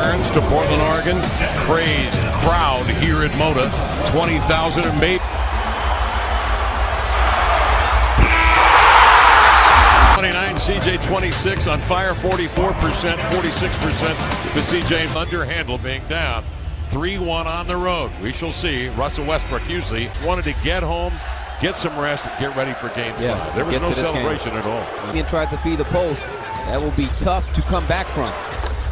returns to Portland, Oregon. Crazed crowd here at Moda. 20,000 and maybe 29, CJ 26 on fire, 44%, 46% to CJ. Thunder handle being down 3-1 on the road. We shall see. Russell Westbrook usually wanted to get home, get some rest, and get ready for game 5. There was no celebration at all. He tries to feed the post. That will be tough to come back from.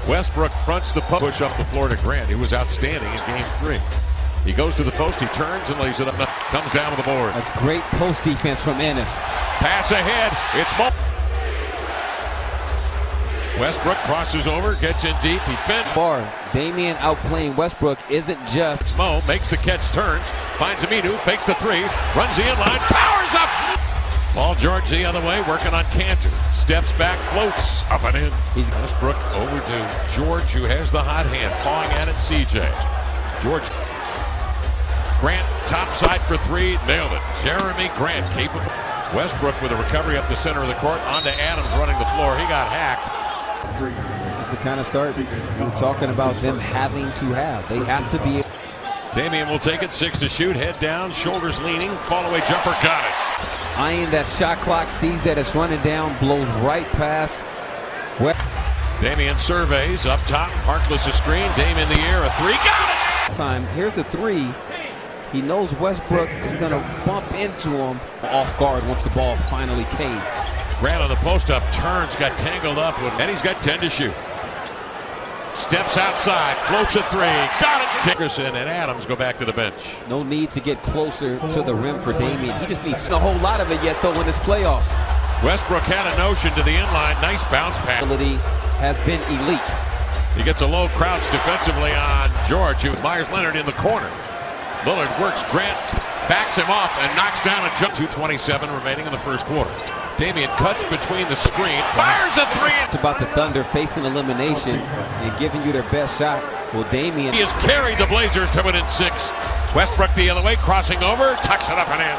Westbrook fronts the push up the floor to Grant. He was outstanding in game 3. He goes to the post, he turns and lays it up, comes down to the board. That's great post defense from Ennis. Pass ahead, it's Mo. Westbrook crosses over, gets in deep, he fends. Damian outplaying Westbrook isn't just. Mo makes the catch, turns, finds Aminu, fakes the 3, runs the inline, powers up! Paul George the other way, working on Cantor. Steps back, floats, up and in. He's Westbrook overdue. George, who has the hot hand, pawing at it, CJ. George. Grant, top side for 3, nailed it. Jeremy Grant, capable. Westbrook with a recovery up the center of the court, onto Adams running the floor. He got hacked. This is the kind of start we're talking about them having to have. They have to be. Damian will take it, 6 to shoot, head down, shoulders leaning, fall away jumper, got it. Eyeing that shot clock, sees that it's running down, blows right past. Damian surveys, up top, Harkless a screen, Dame in the air, a 3, got it! This time, here's the 3. He knows Westbrook is going to bump into him off guard once the ball finally came. Grant on the post-up, turns, got tangled up, and he's got 10 to shoot. Steps outside, floats a 3, got it! Dickerson and Adams go back to the bench. No need to get closer to the rim for Damian. He just needs a whole lot of it yet, though, in his playoffs. Westbrook had a notion to the inline, nice bounce pass. Has been elite. He gets a low crouch defensively on George, who Myers Leonard in the corner. Lillard works Grant, backs him off, and knocks down a jump. 2:27 remaining in the first quarter. Damian cuts between the screen, fires a 3. About the Thunder facing elimination and giving you their best shot. Well, Damian. He has carried the Blazers to within 6. Westbrook the other way, crossing over, tucks it up and in.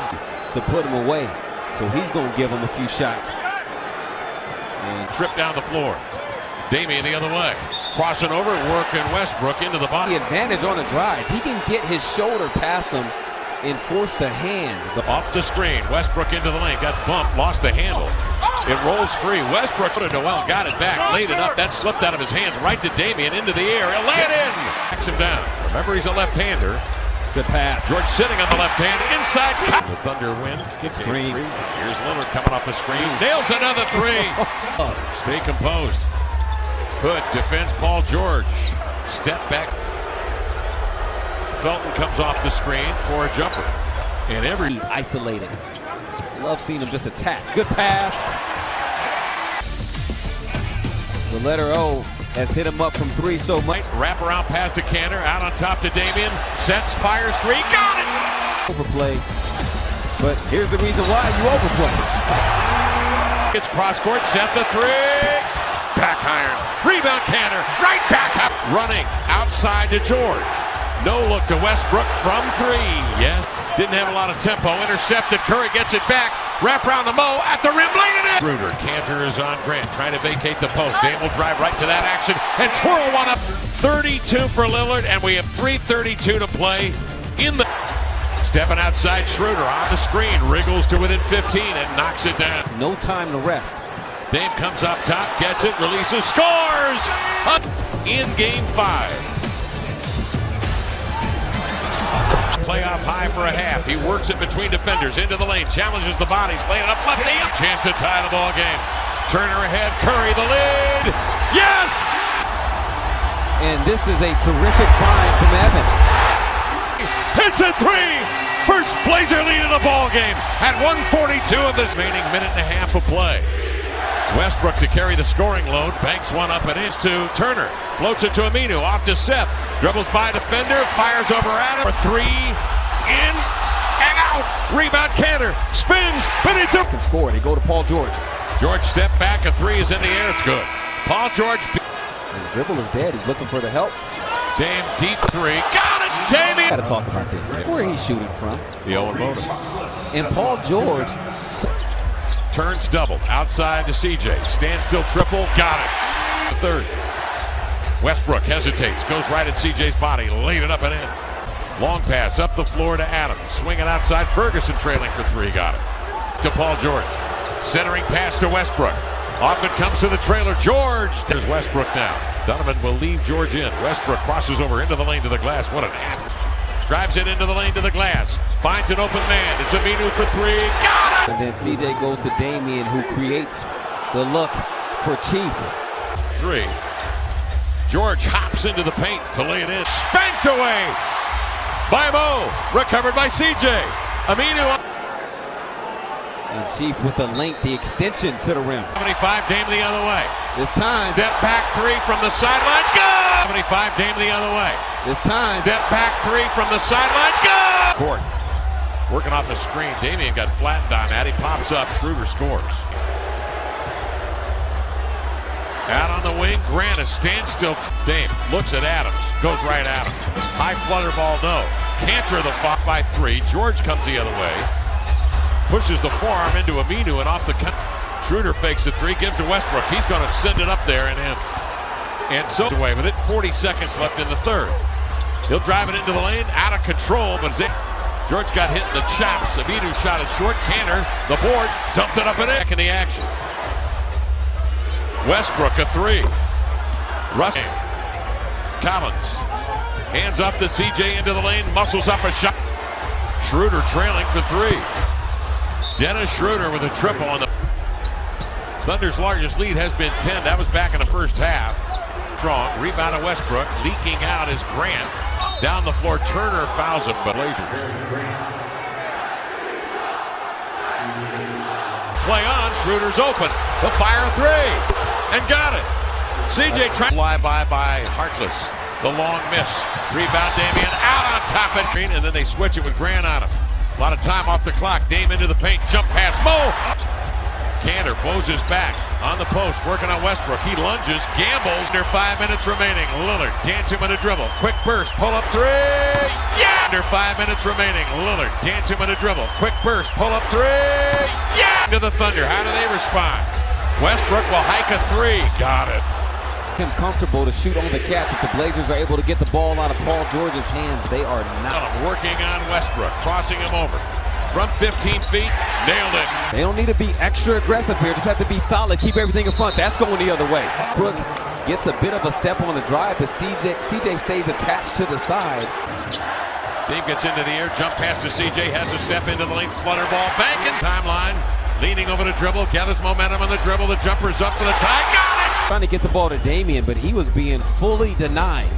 To put him away. So he's going to give him a few shots. And trip down the floor. Damian the other way. Crossing over, working Westbrook into the body. The advantage on the drive. He can get his shoulder past him and force the hand. Off the screen, Westbrook into the lane, got bumped, lost the handle. It rolls free. Westbrook put it to Noel, got it back, laid it up. That slipped out of his hands right to Damian into the air. He'll lay it in. Backs him down. Remember, he's a left-hander. Good pass. George sitting on the left hand, inside. The Thunder win. Gets green. Here's Lillard coming off the screen. Nails another 3. Stay composed. Hood defends Paul George. Step back. Felton comes off the screen for a jumper. And every isolated. Love seeing him just attack. Good pass. The letter O has hit him up from 3 so much. Wrap around pass to Cantor, out on top to Damian. Sets, fires 3, got it! Overplay. But here's the reason why you overplay. It's cross court, set the 3. Back iron. Rebound Cantor, right back up. Running outside to George. No look to Westbrook from 3. Yes. Didn't have a lot of tempo. Intercepted. Curry gets it back. Wrap around the Mo at the rim. Laid it in. Bruder. Cantor is on Grant. Trying to vacate the post. Dame will drive right to that action and twirl one up. 32 for Lillard. And we have 3:32 to play in the. Stepping outside, Schroeder on the screen. Wriggles to within 15 and knocks it down. No time to rest. Dame comes up top. Gets it. Releases. Scores! Up in game 5. Playoff high for a half. He works it between defenders into the lane, challenges the bodies, laying it up lefty. Chance to tie the ball game. Turner ahead, Curry the lead. Yes! And this is a terrific find from Evan. It's a 3. First Blazer lead of the ball game at 1:42 of this remaining minute and a half of play. Westbrook to carry the scoring load, banks one up and is to Turner. Floats it to Aminu, off to Seth. Dribbles by defender, fires over Adam. For 3, in and out. Rebound Cantor, spins, but it can score. They go to Paul George. George step back, a 3 is in the air, it's good. Paul George. His dribble is dead, he's looking for the help. Dame deep 3, got it, Damian. Gotta talk about this. Where he's shooting from. The Owen motor. And Paul George. Turns double, outside to CJ. Standstill triple, got it. The 3rd. Westbrook hesitates, goes right at CJ's body, laid it up and in. Long pass up the floor to Adams, swinging outside. Ferguson trailing for three, got it. To Paul George, centering pass to Westbrook. Off it comes to the trailer, George. There's Westbrook now. Donovan will leave George in. Westbrook crosses over into the lane to the glass. What an athlete. Drives it into the lane to the glass. Finds an open man. It's Aminu for three. Got it! And then CJ goes to Damian, who creates the look for Chief. Three. George hops into the paint to lay it in. Spanked away by Mo. Recovered by CJ. Aminu. And Chief with the length, the extension to the rim. 75, Dame the other way. This time. Step back three from the sideline. Go! 75, Dame the other way. This time. Step back three from the sideline. Go! Court. Working off the screen. Damian got flattened on that. He pops up. Schroeder scores. Out on the wing, Grant, a standstill. Dame looks at Adams. Goes right at him. High flutter ball, no. Cantor the foul by three. George comes the other way. Pushes the forearm into Aminu and off the cut. Schroeder fakes the three, gives to Westbrook. He's going to send it up there and in. And so away with it. 40 seconds left in the third. He'll drive it into the lane, out of control, but George got hit in the chops. Aminu shot it short. Cantor, the board, dumped it up and in the action. Westbrook a three. Rushing. Collins hands off to CJ into the lane, muscles up a shot. Schroeder trailing for three. Dennis Schroeder with a triple on the Thunder's largest lead has been 10. That was back in the first half. Strong rebound of Westbrook, leaking out is Grant down the floor. Turner fouls him, but Blazers. Play on. Schroeder's open. The fire three and got it. CJ trying fly by Harkless. The long miss. Rebound Damian out on top of Green, and then they switch it with Grant on him. A lot of time off the clock. Dame into the paint. Jump pass. Mo! Cantor blows his back on the post, working on Westbrook. He lunges, gambles. Under 5 minutes remaining. Lillard dancing with a dribble. Quick burst. Pull up three. Yeah! Under 5 minutes remaining. Lillard dancing with a dribble. Quick burst. Pull up three. Yeah! To the Thunder. How do they respond? Westbrook will hike a three. Got it. Him comfortable to shoot on the catch. If the Blazers are able to get the ball out of Paul George's hands, they are not. Working on Westbrook, crossing him over. From 15 feet, nailed it. They don't need to be extra aggressive here. Just have to be solid, keep everything in front. That's going the other way. Brook gets a bit of a step on the drive, but CJ stays attached to the side. Dave gets into the air, jump pass to CJ, has a step into the lane, flutter ball, banking. Timeline, leaning over the dribble, gathers momentum on the dribble, the jumper's up for the tie, got it! Trying to get the ball to Damian, but he was being fully denied.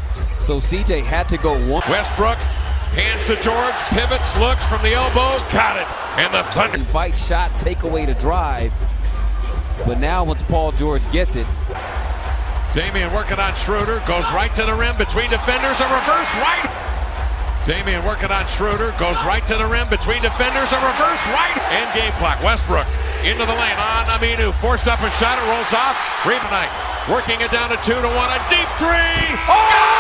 So CJ had to go one. Westbrook, hands to George, pivots, looks from the elbow, got it! And the Thunder. Invite shot, take away to drive. But now once Paul George gets it. Damian working on Schroeder, goes right to the rim between defenders, a reverse right. Damian working on Schroeder, goes right to the rim between defenders, a reverse right. And game clock, Westbrook into the lane on Aminu, forced up a shot, it rolls off. Rebound, working it down to 2-1, a deep three. Oh!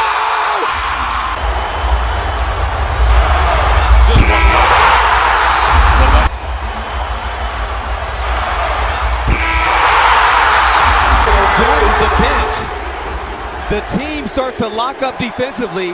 Just one more. Joins the bench. The team starts to lock up defensively.